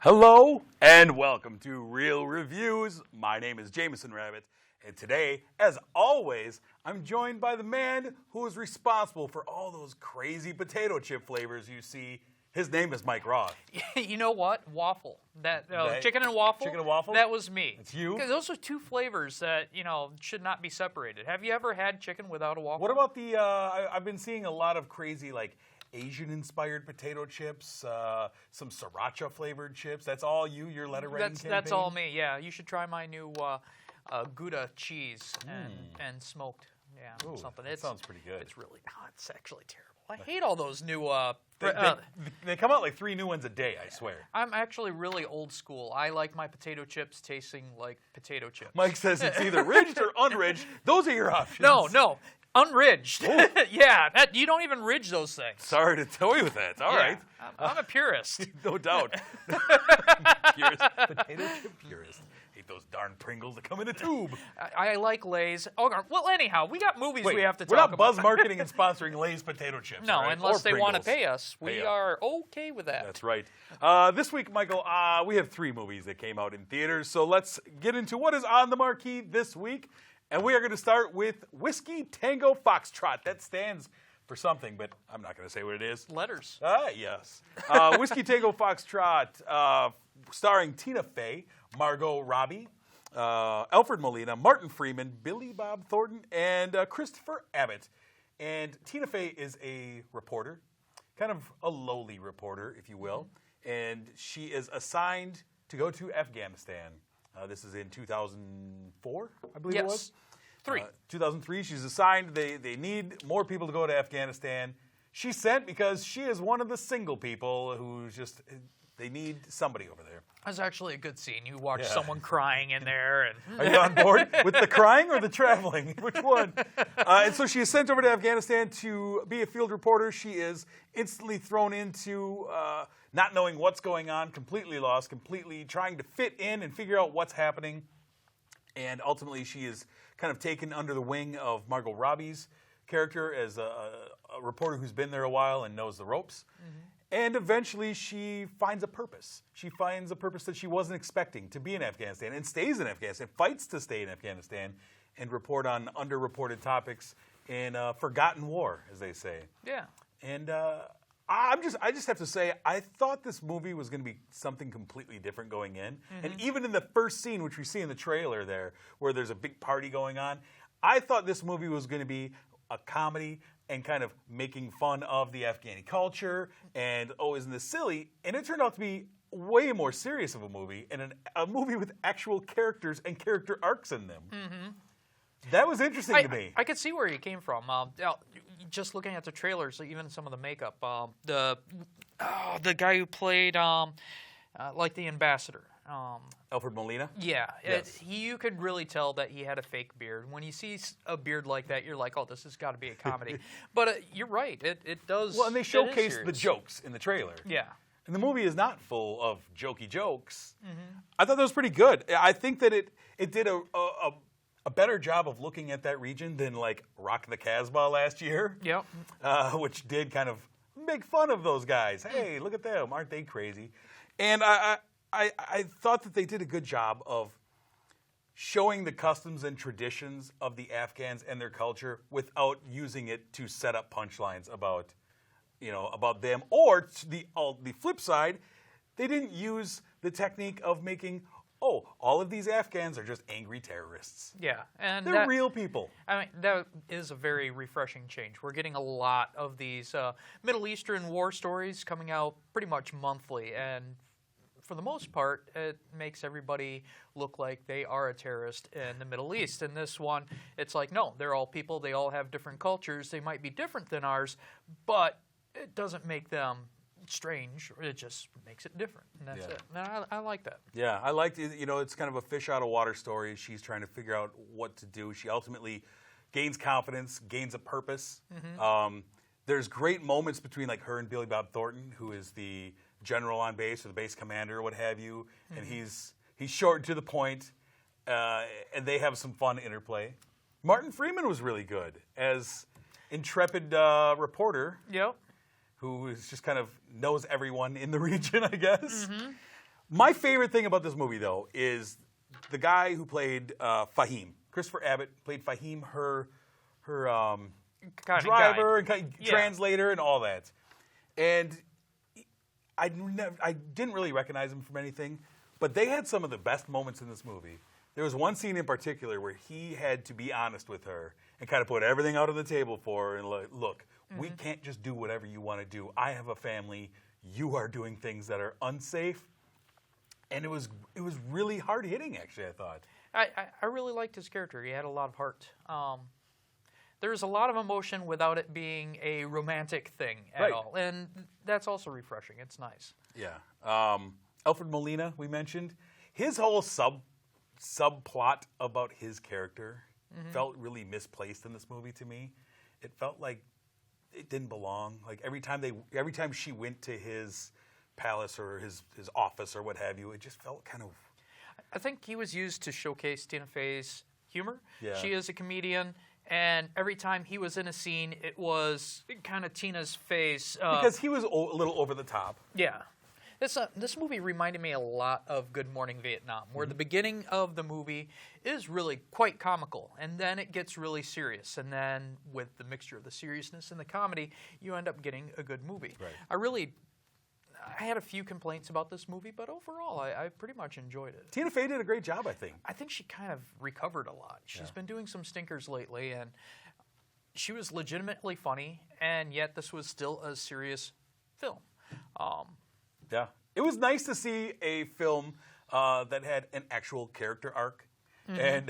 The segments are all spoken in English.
Hello and welcome to Real Reviews. My name is Jameson Rabbit, and today, as always, I'm joined by the man who is responsible for all those crazy potato chip flavors you see. His name is Mike Roth. You know what? Waffle. Chicken and waffle. Chicken and waffle? That was me. It's you? Because those are two flavors that, should not be separated. Have you ever had chicken without a waffle? What about the, I've been seeing a lot of crazy, Asian-inspired potato chips, some sriracha flavored chips. That's all you, your letter writing campaign? That's all me, yeah. You should try my new Gouda cheese and smoked. Yeah, something. That sounds pretty good. It's really, it's actually terrible. I hate all those new... They come out like 3 new ones a day, I swear. I'm actually really old school. I like my potato chips tasting like potato chips. Mike says it's either ridged or unridged. Those are your options. No. Unridged. Yeah, you don't even ridge those things. Sorry to tell you that. All right. I'm a purist. No doubt. Purist. Potato chip purist. Hate those darn Pringles that come in a tube. I like Lay's. Oh, well, anyhow, we got movies we have to talk about. We're not buzz marketing and sponsoring Lay's potato chips. No, right? unless they want to pay us. We are okay with that. That's right. This week, Michael, we have 3 movies that came out in theaters. So let's get into what is on the marquee this week. And we are going to start with Whiskey Tango Foxtrot. That stands for something, but I'm not going to say what it is. Letters. Yes. Whiskey Tango Foxtrot, starring Tina Fey, Margot Robbie, Alfred Molina, Martin Freeman, Billy Bob Thornton, and Christopher Abbott. And Tina Fey is a reporter, kind of a lowly reporter, if you will. And she is assigned to go to Afghanistan. This is in 2004, I believe it was. 2003, she's assigned. They need more people to go to Afghanistan. She's sent because she is one of the single people who they need somebody over there. That's actually a good scene. You watch someone crying in there. Are you on board with the crying or the traveling? Which one? And so she is sent over to Afghanistan to be a field reporter. She is instantly thrown into not knowing what's going on, completely lost, completely trying to fit in and figure out what's happening. And ultimately, she is kind of taken under the wing of Margot Robbie's character as a reporter who's been there a while and knows the ropes. And eventually, she finds a purpose. She finds a purpose that she wasn't expecting, to be in Afghanistan, and stays in Afghanistan, fights to stay in Afghanistan, and report on underreported topics in a forgotten war, as they say. Yeah. And I just have to say, I thought this movie was going to be something completely different going in. And even in the first scene, which we see in the trailer there, where there's a big party going on, I thought this movie was going to be a comedy and kind of making fun of the Afghani culture and, isn't this silly? And it turned out to be way more serious of a movie, and a movie with actual characters and character arcs in them. That was interesting to me. I could see where you came from. Just looking at the trailers, even some of the makeup. The guy who played like the ambassador. Alfred Molina? Yeah. Yes. You could really tell that he had a fake beard. When you see a beard like that, you're like, oh, this has got to be a comedy. But you're right. It does. Well, and they showcase the jokes in the trailer. Yeah. And the movie is not full of jokey jokes. I thought that was pretty good. I think that it did a better job of looking at that region than Rock the Casbah last year. Yep. Which did kind of make fun of those guys. Hey, look at them. Aren't they crazy? And I thought that they did a good job of showing the customs and traditions of the Afghans and their culture without using it to set up punchlines about them. Or the flip side, they didn't use the technique of making, all of these Afghans are just angry terrorists. Yeah. And they're real people. I mean, that is a very refreshing change. We're getting a lot of these Middle Eastern war stories coming out pretty much monthly, and for the most part, it makes everybody look like they are a terrorist in the Middle East. In this one, it's like, no, they're all people. They all have different cultures. They might be different than ours, but it doesn't make them strange. It just makes it different, and that's it. And I like that. Yeah, I liked it. It's kind of a fish out of water story. She's trying to figure out what to do. She ultimately gains confidence, gains a purpose. There's great moments between her and Billy Bob Thornton, who is the general on base or the base commander or what have you, and he's short and to the point, and they have some fun interplay. Martin Freeman was really good as intrepid reporter. Yep. Who is just kind of knows everyone in the region, I guess. My favorite thing about this movie, though, is the guy who played Fahim. Christopher Abbott played Fahim, her Kind of driver guide. and Yeah. translator and all that. And I didn't really recognize him from anything, but they had some of the best moments in this movie. There was one scene in particular where he had to be honest with her and kind of put everything out on the table for her and like, look, we can't just do whatever you want to do. I have a family. You are doing things that are unsafe. And it was really hard hitting, actually, I thought. I really liked his character. He had a lot of heart. There's a lot of emotion without it being a romantic thing at all. And that's also refreshing. It's nice. Yeah. Alfred Molina, we mentioned. His whole subplot about his character felt really misplaced in this movie to me. It felt like it didn't belong. Like every time she went to his palace or his office or what have you, it just felt kind of... I think he was used to showcase Tina Fey's humor. Yeah. She is a comedian, and every time he was in a scene, it was kind of Tina's face. Because he was a little over the top. Yeah. This movie reminded me a lot of Good Morning Vietnam, where the beginning of the movie is really quite comical, and then it gets really serious. And then with the mixture of the seriousness and the comedy, you end up getting a good movie. Right. I had a few complaints about this movie, but overall, I pretty much enjoyed it. Tina Fey did a great job, I think. I think she kind of recovered a lot. She's been doing some stinkers lately, and she was legitimately funny, and yet this was still a serious film. Yeah. It was nice to see a film that had an actual character arc and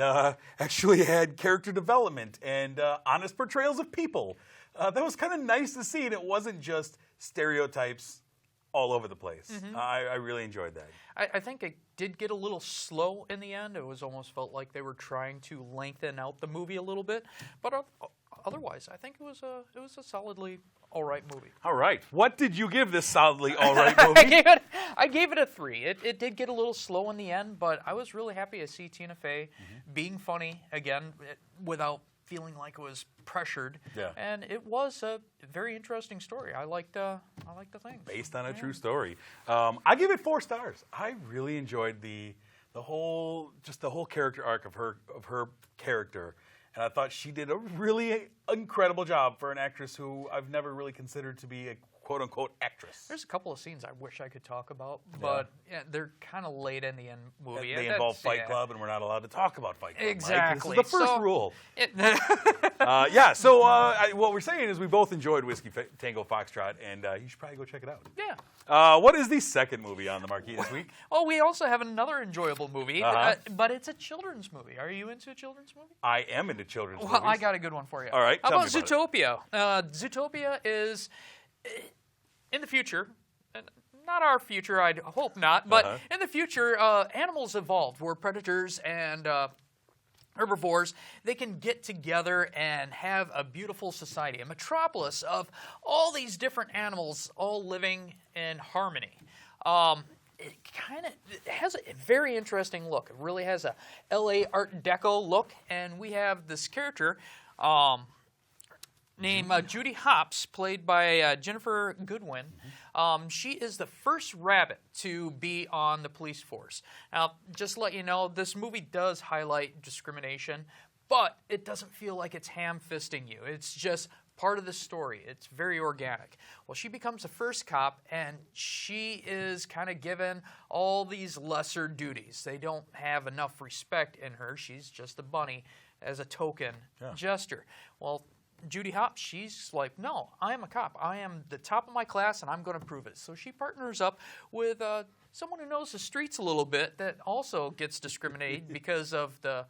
actually had character development and honest portrayals of people. That was kind of nice to see, and it wasn't just stereotypes all over the place. I really enjoyed that. I think it did get a little slow in the end. It was almost felt like they were trying to lengthen out the movie a little bit, but otherwise, I think it was a solidly all right movie. All right. What did you give this solidly all right movie? I gave it a 3. It did get a little slow in the end, but I was really happy to see Tina Fey being funny again without feeling like it was pressured. Yeah. And it was a very interesting story. I liked the thing. Based on a true story. I give it 4 stars. I really enjoyed the whole character arc of her character. And I thought she did a really incredible job for an actress who I've never really considered to be a quote-unquote actress. There's a couple of scenes I wish I could talk about, but they're kind of late in the end movie. They involve Fight Club, and we're not allowed to talk about Fight Club. Exactly. Mike. This is the first rule. What we're saying is we both enjoyed Whiskey Tango Foxtrot, and you should probably go check it out. Yeah. What is the second movie on the marquee this week? Oh, we also have another enjoyable movie, but it's a children's movie. Are you into a children's movie? I am into children's Well, movies. I got a good one for you. All right, How tell about me about Zootopia? Zootopia is in the future. Not our future, I hope not, but in the future, animals evolved where predators and herbivores, they can get together and have a beautiful society, a metropolis of all these different animals all living in harmony. It has a very interesting look. It really has a LA Art Deco look, and we have this character named Judy Hopps, played by Jennifer Goodwin. She is the first rabbit to be on the police force. Now, just to let you know, this movie does highlight discrimination, but it doesn't feel like it's ham-fisting you. It's just part of the story. It's very organic. Well, she becomes the first cop, and she is kind of given all these lesser duties. They don't have enough respect in her. She's just a bunny as a token gesture. Well, Judy Hopps, she's like, no, I am a cop. I am the top of my class, and I'm going to prove it. So she partners up with someone who knows the streets a little bit that also gets discriminated because of the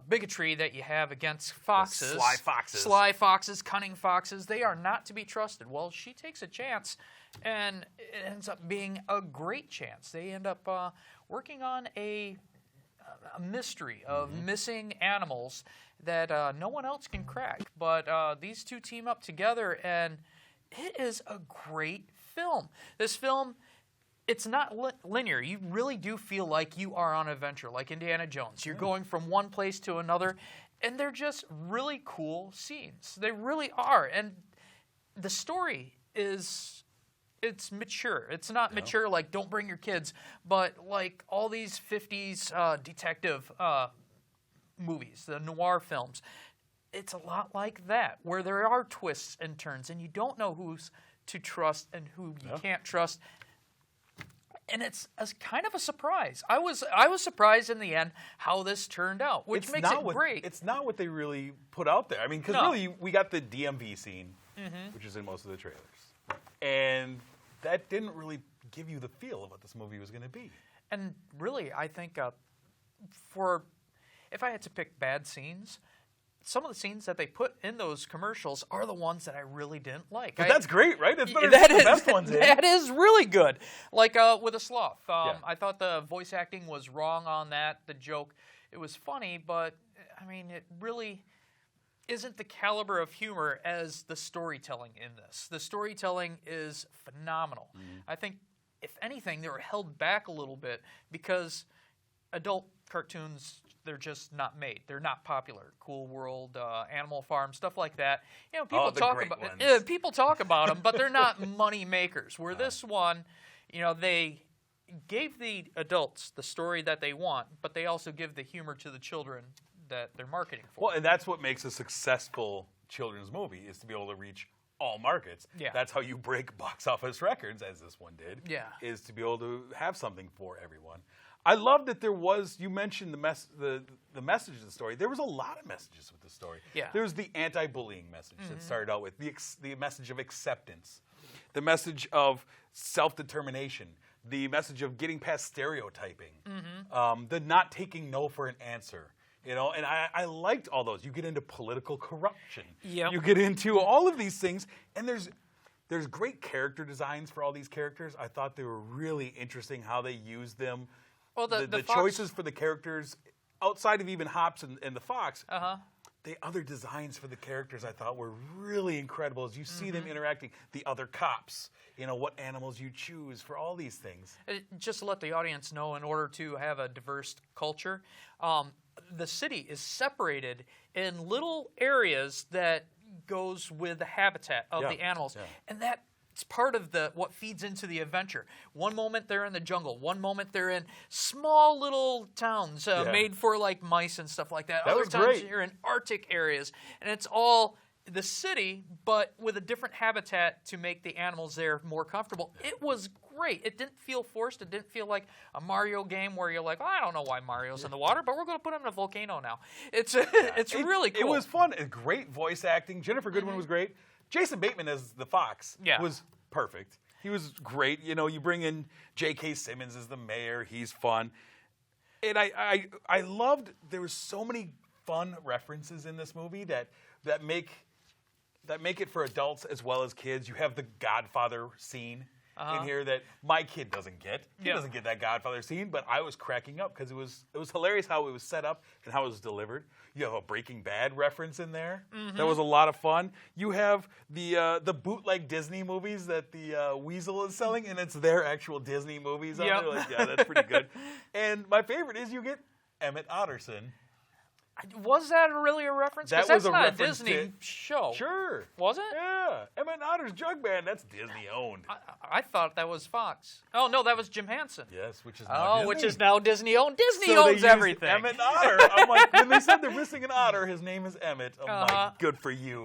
bigotry that you have against foxes. Sly foxes. Sly foxes, cunning foxes. They are not to be trusted. Well, she takes a chance, and it ends up being a great chance. They end up working on a mystery of missing animals that no one else can crack. But these two team up together, and it is a great film. This film, it's not linear. You really do feel like you are on an adventure, like Indiana Jones. You're going from one place to another, and they're just really cool scenes. They really are. And the story is it's mature. It's not mature like don't bring your kids, but like all these 50s detective movies, the noir films. It's a lot like that, where there are twists and turns, and you don't know who's to trust and who you can't trust. And it's kind of a surprise. I was surprised in the end how this turned out, which makes it great. It's not what they really put out there. I mean, because really, we got the DMV scene, which is in most of the trailers. And that didn't really give you the feel of what this movie was going to be. And really, I think if I had to pick bad scenes, some of the scenes that they put in those commercials are the ones that I really didn't like. But that's great, right? That's better than the best ones in. That is really good. Like with a sloth. I thought the voice acting was wrong on that. The joke, it was funny, but I mean, it really isn't the caliber of humor as the storytelling in this. The storytelling is phenomenal. I think, if anything, they were held back a little bit because adult cartoons, they're just not made. They're not popular. Cool World, Animal Farm, stuff like that. You know, people talk about them, but they're not money makers. Where this one, you know, they gave the adults the story that they want, but they also give the humor to the children that they're marketing for. Well, and that's what makes a successful children's movie, is to be able to reach all markets. Yeah. That's how you break box office records, as this one did. Yeah. Is to be able to have something for everyone. I love that there was, you mentioned the message of the story. There was a lot of messages with the story. Yeah. There was the anti-bullying message that started out with, the message of acceptance, the message of self-determination, the message of getting past stereotyping, the not taking no for an answer. You know, and I liked all those. You get into political corruption. Yep. You get into all of these things, and there's great character designs for all these characters. I thought they were really interesting how they used them. Well, the choices for the characters, outside of even Hops and the Fox, the other designs for the characters I thought were really incredible as you see them interacting. The other cops, you know, what animals you choose for all these things. Just to let the audience know, in order to have a diverse culture, the city is separated in little areas that goes with the habitat of the animals. Yeah. And it's part of what feeds into the adventure. One moment they're in the jungle. One moment they're in small little towns made for like mice and stuff like that. Other times you're in Arctic areas. And it's all the city, but with a different habitat to make the animals there more comfortable. It was great. It didn't feel forced. It didn't feel like a Mario game where you're like, I don't know why Mario's in the water, but we're going to put him in a volcano now. It's really cool. It was fun. Great voice acting. Jennifer Goodwin was great. Jason Bateman as the Fox was perfect. He was great. You know, you bring in J.K. Simmons as the mayor. He's fun. And I loved, there were so many fun references in this movie that make it for adults as well as kids. You have the Godfather scene in here that my kid doesn't get. He doesn't get that Godfather scene, but I was cracking up because it was hilarious how it was set up and how it was delivered. You have a Breaking Bad reference in there. That was a lot of fun. You have the bootleg Disney movies that the Weasel is selling, and it's their actual Disney movies. Yep. Like, yeah, that's pretty good. And my favorite is you get Emmett Otterson. Was that really a reference? Because that's not a Disney show. Sure. Was it? Yeah. Emmett Otter's Jug Band, that's Disney owned. I thought that was Fox. Oh, no, that was Jim Henson. Yes, which is now Disney. Which is now Disney owned. Disney owns everything. Emmett Otter. I'm like, when they said they're missing an otter, his name is Emmett. I'm like, good for you.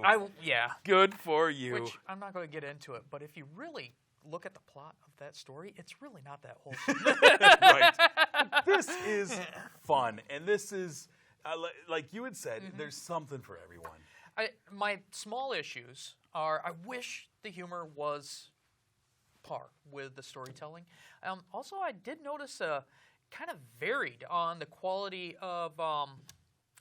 Good for you. Which, I'm not going to get into it, but if you really look at the plot of that story, it's really not that wholesome. Right. But this is fun, and this is... like you had said, there's something for everyone. My small issues are, I wish the humor was par with the storytelling. Also, I did notice kind of varied on the quality of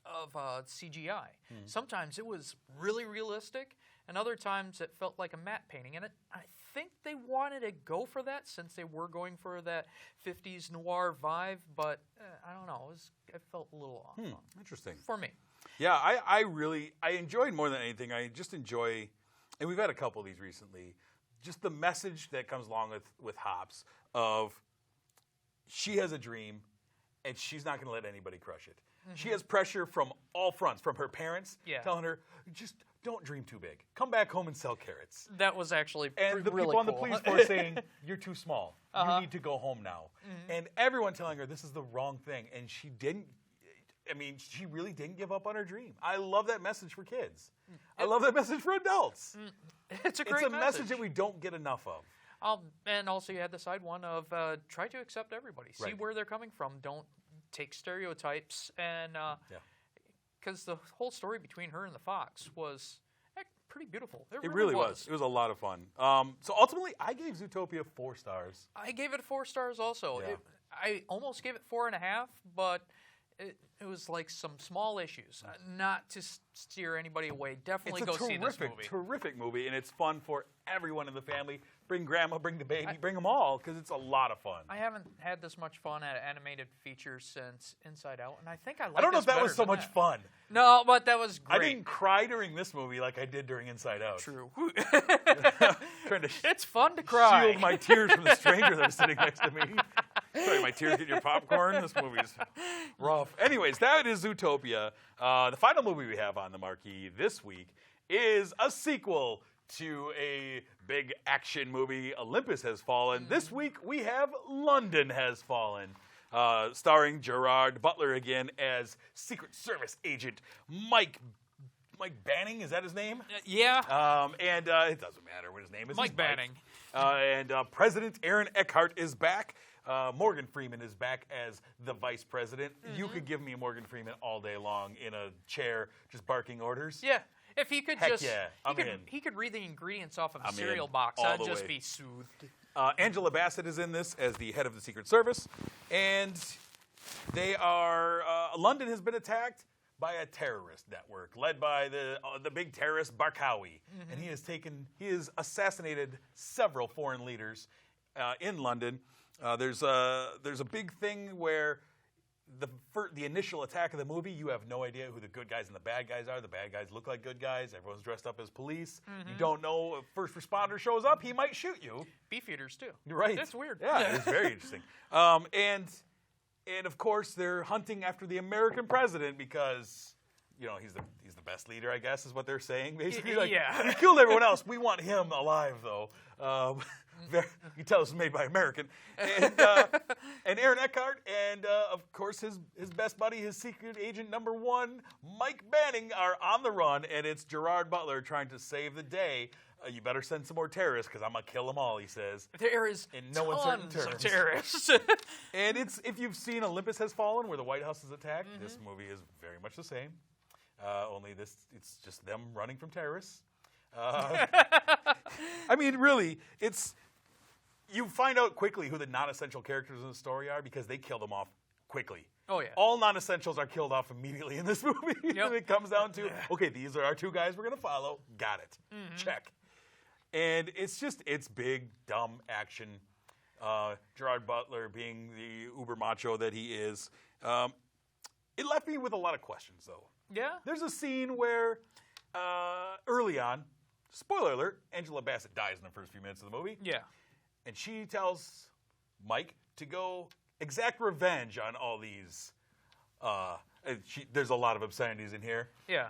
CGI. Sometimes it was really realistic, and other times it felt like a matte painting. And I think they wanted to go for that since they were going for that 50s noir vibe, but I don't know. It felt a little off. Interesting. For me. Yeah, I enjoyed more than anything. I just enjoy, and we've had a couple of these recently, just the message that comes along with Hops of she has a dream, and she's not going to let anybody crush it. She has pressure from all fronts, from her parents telling her, just don't dream too big. Come back home and sell carrots. That was actually and the really people on the cool. police force saying, you're too small. You need to go home now. And everyone telling her this is the wrong thing. And she didn't. I mean, she really didn't give up on her dream. I love that message for kids. I love that message for adults. It's a great message that we don't get enough of. And also you had the side one of try to accept everybody. See where they're coming from. Don't take stereotypes. And because the whole story between her and the fox was pretty beautiful. It really was. It was a lot of fun. So ultimately, I gave Zootopia 4 stars. I gave it 4 stars also. Yeah. I almost gave it 4.5, but it was like some small issues. Not to steer anybody away. Definitely go see this movie. Terrific movie, and it's fun for everyone in the family. Bring grandma, bring the baby, bring them all, because it's a lot of fun. I haven't had this much fun at animated features since Inside Out, and I think I like I don't know if that was so much fun. No, but that was great. I didn't cry during this movie like I did during Inside Out. True. Trying to it's fun to cry. Shield my tears from the stranger that was sitting next to me. Sorry, my tears get your popcorn. This movie's rough. Anyways, that is Zootopia. The final movie we have on the marquee this week is a sequel to a big action movie, Olympus Has Fallen. This week we have London Has Fallen, starring Gerard Butler again as Secret Service agent Mike Banning. Is that his name? Yeah. And it doesn't matter what his name is. Mike Banning. And President Aaron Eckhart is back. Morgan Freeman is back as the vice president. You could give me Morgan Freeman all day long in a chair just barking orders. Yeah. If he could he could read the ingredients off of a cereal box. I'd just be soothed. Angela Bassett is in this as the head of the Secret Service. And they are, London has been attacked by a terrorist network led by the big terrorist Barkawi. And he has assassinated several foreign leaders in London. There's a big thing where the initial attack of the movie, you have no idea who the good guys and the bad guys are. The bad guys look like good guys. Everyone's dressed up as police. You don't know if first responder shows up, he might shoot you. Beefeaters too. Right. That's weird. Yeah, it's very interesting. And of course they're hunting after the American president because he's the best leader, I guess, is what they're saying. Basically, he killed everyone else. We want him alive though. You tell us it's made by American. And Aaron Eckhart and, of course, his best buddy, his secret agent number 1, Mike Banning, are on the run, and it's Gerard Butler trying to save the day. You better send some more terrorists because I'm going to kill them all, he says. There is in no uncertain terms. Of terrorists. And if you've seen Olympus Has Fallen, where the White House is attacked, this movie is very much the same. Only it's just them running from terrorists. I mean, really, you find out quickly who the non-essential characters in the story are because they kill them off quickly. Oh, yeah. All non-essentials are killed off immediately in this movie. Yep. It comes down to, okay, these are our 2 guys we're going to follow. Got it. Check. And it's big, dumb action. Gerard Butler being the uber macho that he is. It left me with a lot of questions, though. Yeah? There's a scene where early on, spoiler alert, Angela Bassett dies in the first few minutes of the movie. Yeah. And she tells Mike to go exact revenge on all these. There's a lot of obscenities in here. Yeah.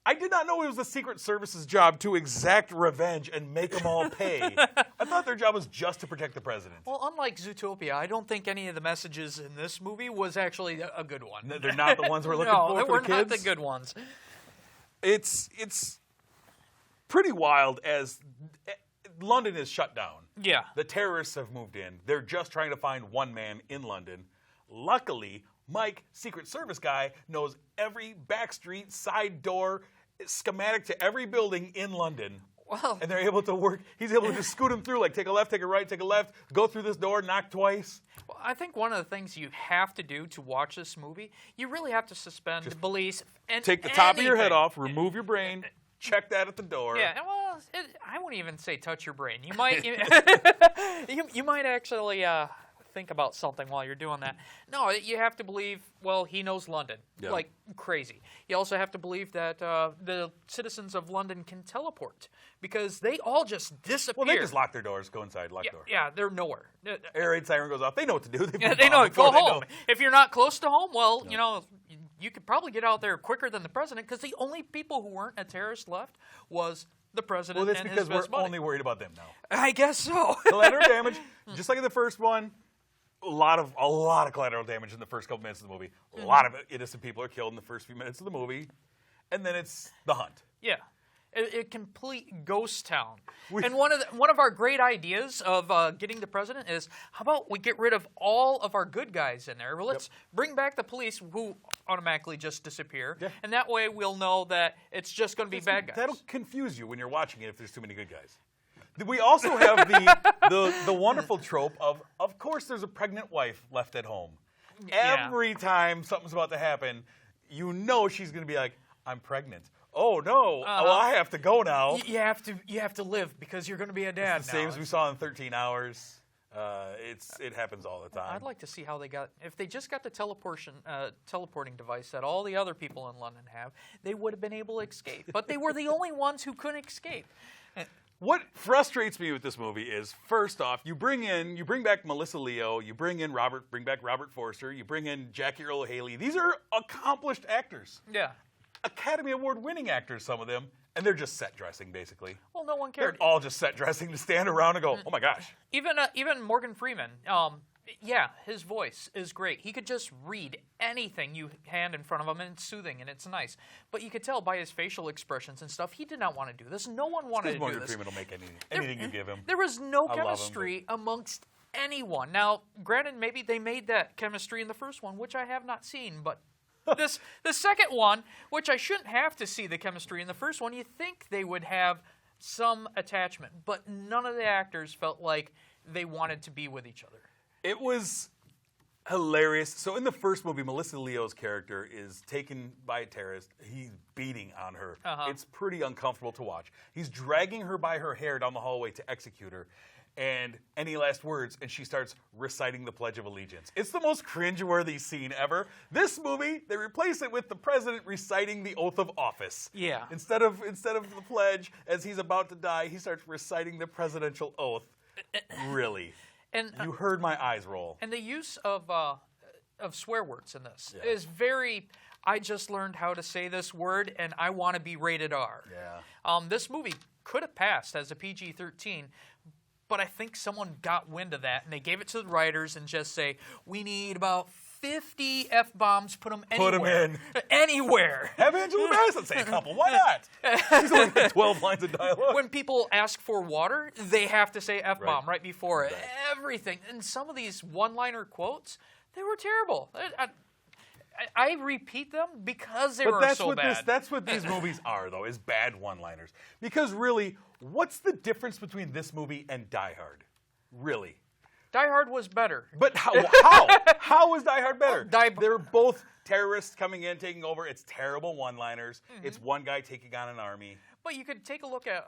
I did not know it was the Secret Service's job to exact revenge and make them all pay. I thought their job was just to protect the president. Well, unlike Zootopia, I don't think any of the messages in this movie was actually a good one. They're not the ones we're looking for the kids? No, they were not the good ones. It's pretty wild as London is shut down. Yeah. The terrorists have moved in. They're just trying to find one man in London. Luckily, Mike, Secret Service guy, knows every back street, side door, schematic to every building in London. Well, and they're able to work. He's able to just scoot him through, like take a left, take a right, take a left, go through this door, knock twice. Well, I think one of the things you have to do to watch this movie, you really have to suspend belief. And take the top of your head off, remove your brain, check that at the door. Yeah, well, I wouldn't even say touch your brain. You might, you might actually think about something while you're doing that. No, you have to believe, well, he knows London, like crazy. You also have to believe that the citizens of London can teleport, because they all just disappear. Well, they just lock their doors, go inside, lock door. Yeah, they're nowhere. Air raid siren goes off. They know what to do. They know. Go home. If you're not close to home, well, you know, you could probably get out there quicker than the president, because the only people who weren't a terrorist left was the president. Well, that's and because his best we're buddy. only worried about them now. I guess so. Collateral damage, just like in the first one. A lot of collateral damage in the first couple minutes of the movie. A lot of innocent people are killed in the first few minutes of the movie, and then it's the hunt. Yeah. A complete ghost town. And one of our great ideas of getting the president is, how about we get rid of all of our good guys in there? Well, let's bring back the police, who automatically just disappear, and that way we'll know that it's just going to be bad guys. That'll confuse you when you're watching it if there's too many good guys. We also have the wonderful trope of course, there's a pregnant wife left at home. Every time something's about to happen, you know she's going to be like, I'm pregnant. Oh no! Oh, I have to go now. You have to live, because you're going to be a dad. It's the same as we saw in 13 Hours. It happens all the time. I'd like to see how they got. If they just got the teleporting device that all the other people in London have, they would have been able to escape. But they were the only ones who couldn't escape. What frustrates me with this movie is, first off, you bring back Melissa Leo, you bring back Robert Forster, you bring in Jackie Earle Haley. These are accomplished actors. Yeah. Academy Award winning actors, some of them, and they're just set dressing, basically. Well, no one cared. They're all just set dressing to stand around and go, oh my gosh. Even Morgan Freeman, yeah, his voice is great. He could just read anything you hand in front of him, and it's soothing and it's nice. But you could tell by his facial expressions and stuff, he did not want to do this. No one wanted to do Morgan this. Freeman will make anything you give him. There was no I love him, chemistry amongst anyone. Now, granted, maybe they made that chemistry in the first one, which I have not seen, but the second one, which I shouldn't have to see the chemistry in the first one, you think they would have some attachment, but none of the actors felt like they wanted to be with each other. It was hilarious. So in the first movie, Melissa Leo's character is taken by a terrorist. He's beating on her. It's pretty uncomfortable to watch. He's dragging her by her hair down the hallway to execute her. And any last words, and she starts reciting the Pledge of Allegiance. It's the most cringeworthy scene ever. This movie, they replace it with the president reciting the oath of office. Yeah. Instead of the pledge, as he's about to die, he starts reciting the presidential oath. Really. And you heard my eyes roll. And the use of swear words in this is very. I just learned how to say this word, and I want to be rated R. Yeah. This movie could have passed as a PG-13, but I think someone got wind of that, and they gave it to the writers and just say, we need about 50 F-bombs, put them anywhere. Put them in. Anywhere. Have Angela Bassett say a couple. Why not? She's only got 12 lines of dialogue. When people ask for water, they have to say F-bomb right before it. Everything. And some of these one-liner quotes, they were terrible. I repeat them because they were so bad. That's what these movies are, though, is bad one-liners. Because really, what's the difference between this movie and Die Hard? Really? Die Hard was better. But how? How was Die Hard better? They're both terrorists coming in, taking over. It's terrible one-liners. It's one guy taking on an army. But you could take a look at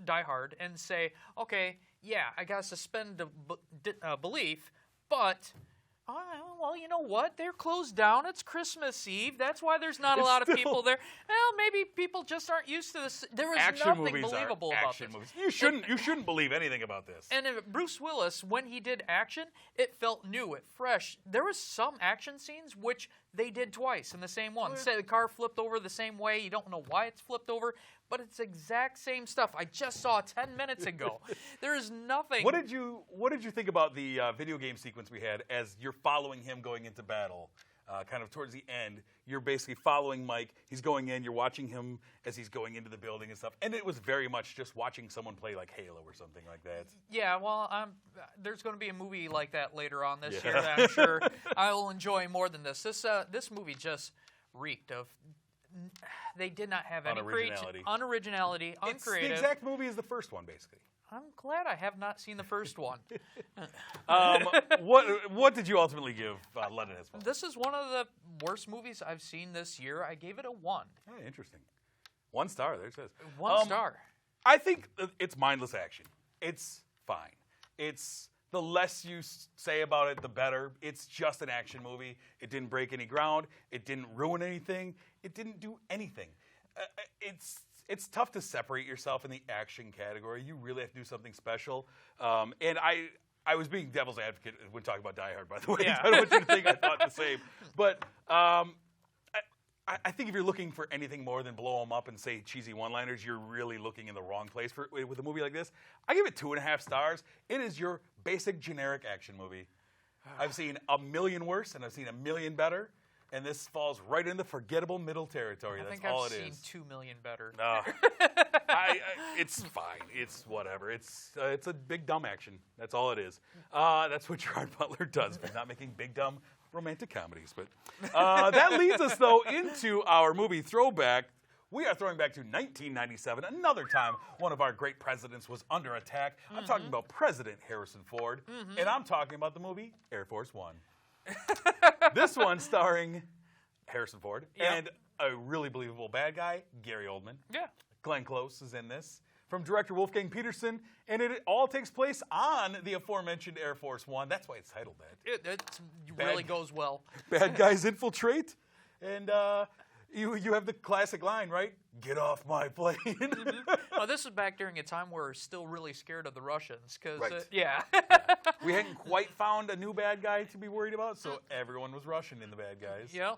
Die Hard and say, okay, yeah, I got to suspend belief, but... well, you know what? They're closed down. It's Christmas Eve. That's why there's not a lot of people there. Well, maybe people just aren't used to this. There was nothing believable about this. Movies. You shouldn't believe anything about this. And Bruce Willis, when he did action, it felt new, it fresh. There was some action scenes which they did twice in the same one. Say the car flipped over the same way. You don't know why it's flipped over, but it's exact same stuff. I just saw 10 minutes ago. There is nothing. What did you think about the video game sequence we had as you're following him going into battle? Kind of towards the end, you're basically following Mike. He's going in. You're watching him as he's going into the building and stuff. And it was very much just watching someone play like Halo or something like that. Yeah, well, there's going to be a movie like that later on this year that I'm sure I will enjoy more than this. This movie just reeked of. They did not have any unoriginality, uncreative. It's the exact movie as the first one, basically. I'm glad I have not seen the first one. What did you ultimately give London Has Fallen? This is one of the worst movies I've seen this year. I gave it a 1. Oh, interesting. 1 star, there it says. 1 star. I think it's mindless action. It's fine. It's the less you say about it, the better. It's just an action movie. It didn't break any ground. It didn't ruin anything. It didn't do anything. It's tough to separate yourself in the action category. You really have to do something special. And I was being devil's advocate when talking about Die Hard, by the way. Yeah. I don't want you to think I thought the same. But I think if you're looking for anything more than blow them up and say cheesy one-liners, you're really looking in the wrong place with a movie like this. I give it 2.5 stars. It is your basic generic action movie. I've seen a million worse, and I've seen a million better, and this falls right in the forgettable middle territory. That's all it is. I think I've seen 2 million better. It's fine. It's whatever. It's a big dumb action. That's all it is. That's what Gerard Butler does. He's not making big dumb romantic comedies. But that leads us, though, into our movie throwback. We are throwing back to 1997, another time one of our great presidents was under attack. I'm talking about President Harrison Ford, and I'm talking about the movie Air Force One. This one starring Harrison Ford and a really believable bad guy, Gary Oldman. Yeah. Glenn Close is in this. From director Wolfgang Peterson, and it all takes place on the aforementioned Air Force One. That's why it's titled that. It really goes well. Bad guys infiltrate, and you have the classic line, right? Get off my plane. Well, this is back during a time where we're still really scared of the Russians, because Right. We hadn't quite found a new bad guy to be worried about, so everyone was Russian in the bad guys. Yeah.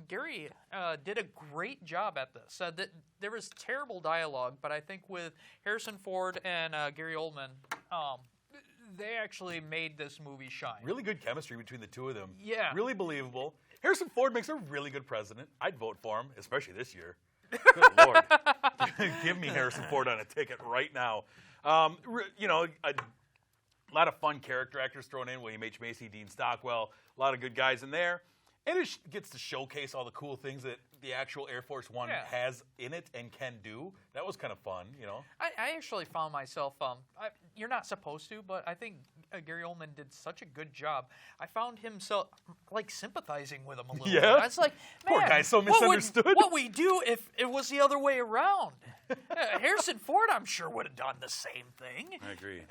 Gary did a great job at this. There was terrible dialogue, but I think with Harrison Ford and Gary Oldman, they actually made this movie shine. Really good chemistry between the two of them. Yeah. Really believable. Harrison Ford makes a really good president. I'd vote for him, especially this year. Good Lord. Give me Harrison Ford on a ticket right now. A lot of fun character actors thrown in. William H. Macy, Dean Stockwell, a lot of good guys in there. And it gets to showcase all the cool things that the actual Air Force One has in it and can do. That was kind of fun, I actually found myself, you're not supposed to, but I think Gary Oldman did such a good job. I found himself, sympathizing with him a little bit. I was like, man, poor guy's so misunderstood. What we do if it was the other way around? Harrison Ford, I'm sure, would have done the same thing. I agree.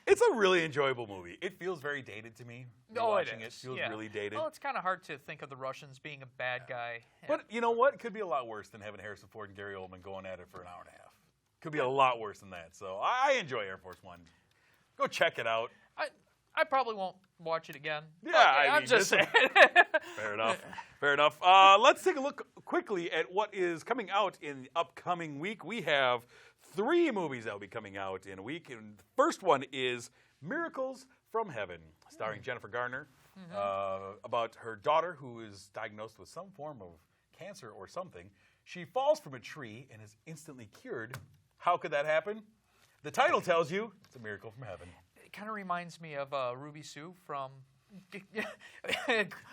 It's a really enjoyable movie. It feels very dated to me. Watching it feels really dated. Well, it's kind of hard to think of the Russians being a bad guy. But you know what? It could be a lot worse than having Harrison Ford and Gary Oldman going at it for an hour and a half. Could be a lot worse than that. So I enjoy Air Force One. Go check it out. I probably won't watch it again. Yeah, I'm just saying. Fair enough. Fair enough. Let's take a look quickly at what is coming out in the upcoming week. We have 3 movies that will be coming out in a week. And the first one is Miracles from Heaven, starring Jennifer Garner, about her daughter who is diagnosed with some form of cancer or something. She falls from a tree and is instantly cured. How could that happen? The title tells you it's a miracle from heaven. It kind of reminds me of Ruby Sue from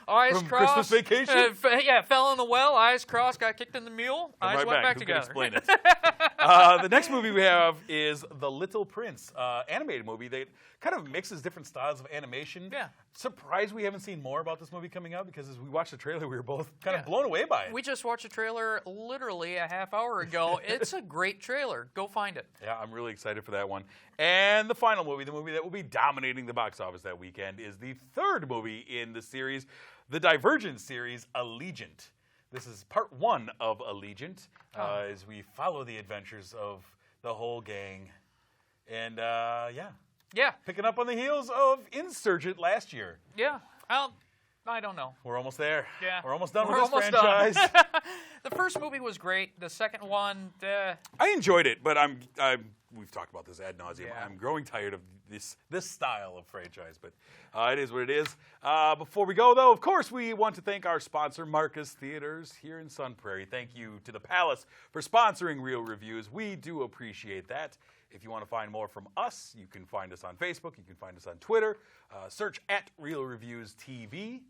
eyes From crossed. Christmas Vacation? Fell in the well, eyes crossed, got kicked in the mule, eyes right went back Who together. can explain it? The next movie we have is The Little Prince, animated movie that kind of mixes different styles of animation. Yeah. Surprised we haven't seen more about this movie coming out, because as we watched the trailer, we were both kind of blown away by it. We just watched a trailer literally a half hour ago. It's a great trailer. Go find it. Yeah, I'm really excited for that one. And the final movie, the movie that will be dominating the box office that weekend, is the third movie in the series, the Divergent series, Allegiant. This is part 1 of Allegiant, as we follow the adventures of the whole gang. And, picking up on the heels of Insurgent last year. Yeah. I don't know. We're almost there. Yeah. We're almost done We're with this almost franchise. done. The first movie was great. The second one, I enjoyed it, but we've talked about this ad nauseum. Yeah. I'm growing tired of this style of franchise, but it is what it is. Before we go, though, of course, we want to thank our sponsor, Marcus Theaters, here in Sun Prairie. Thank you to the Palace for sponsoring Real Reviews. We do appreciate that. If you want to find more from us, you can find us on Facebook. You can find us on Twitter. Search at Real Reviews TV.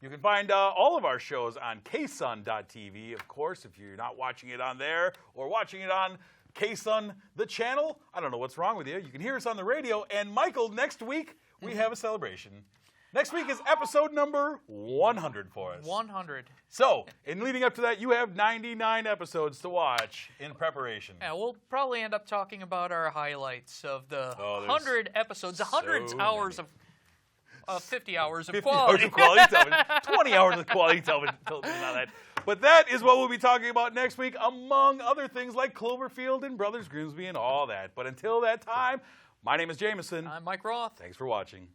You can find all of our shows on ksun.tv, of course, if you're not watching it on there or watching it on KSUN, the channel. I don't know what's wrong with you. You can hear us on the radio. And, Michael, next week we have a celebration. Next week is episode number 100 for us. 100. So, in leading up to that, you have 99 episodes to watch in preparation. Yeah, we'll probably end up talking about our highlights of the there's 100 episodes, 100 hours of 50 hours of 50 quality. hours of quality television, 20 hours of quality television. Not that. But that is what we'll be talking about next week, among other things like Cloverfield and Brothers Grimsby and all that. But until that time, my name is Jameson. I'm Mike Roth. Thanks for watching.